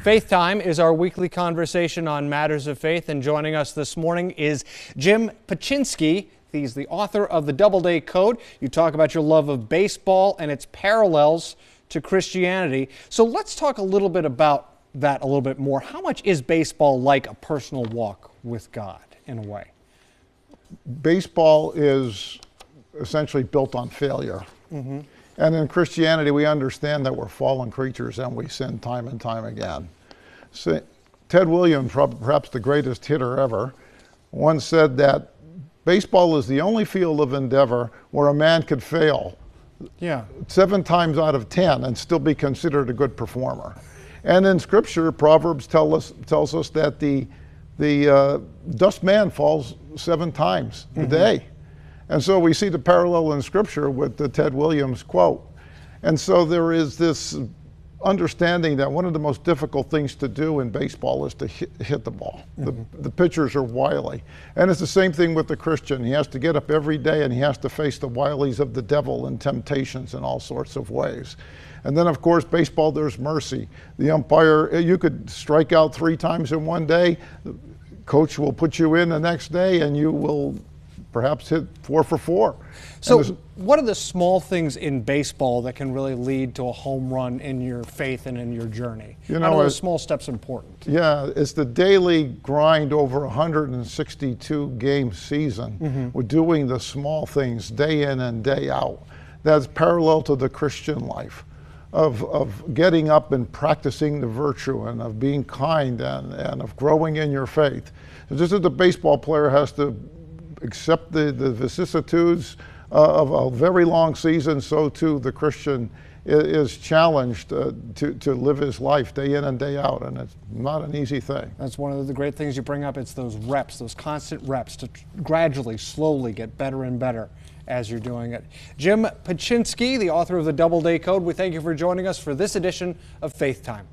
Faith Time is our weekly conversation on matters of faith, and joining us this morning is Jim Paczynski. He's the author of the Doubleday Code. You talk about your love of baseball and its parallels to Christianity. So let's talk a little bit about that a little bit more. How much is baseball like a personal walk with God in a way? Baseball is essentially built on failure. Mm-hmm. And in Christianity, we understand that we're fallen creatures and we sin time and time again. So, Ted Williams, perhaps the greatest hitter ever, once said that baseball is the only field of endeavor where a man could fail 7 times out of 10 and still be considered a good performer. And in Scripture, Proverbs tells us that the dust man falls 7 times a day. And so we see the parallel in Scripture with the Ted Williams quote. And so there is this understanding that one of the most difficult things to do in baseball is to hit the ball. The pitchers are wily. And it's the same thing with the Christian. He has to get up every day and he has to face the wilies of the devil and temptations in all sorts of ways. And then, of course, baseball, there's mercy. The umpire, you could strike out 3 times in one day. The coach will put you in the next day and you will perhaps hit 4 for 4. So what are the small things in baseball that can really lead to a home run in your faith and in your journey? How are those small steps important? Yeah, it's the daily grind over a 162 game season. We're doing the small things day in and day out. That's parallel to the Christian life of getting up and practicing the virtue and of being kind and of growing in your faith. So just as the baseball player has to accept the vicissitudes of a very long season, so too the Christian is challenged to live his life day in and day out, and it's not an easy thing. That's one of the great things you bring up. It's those reps, those constant reps to gradually, slowly get better and better as you're doing it. Jim Paczynski, the author of the Doubleday Code, we thank you for joining us for this edition of Faith Time.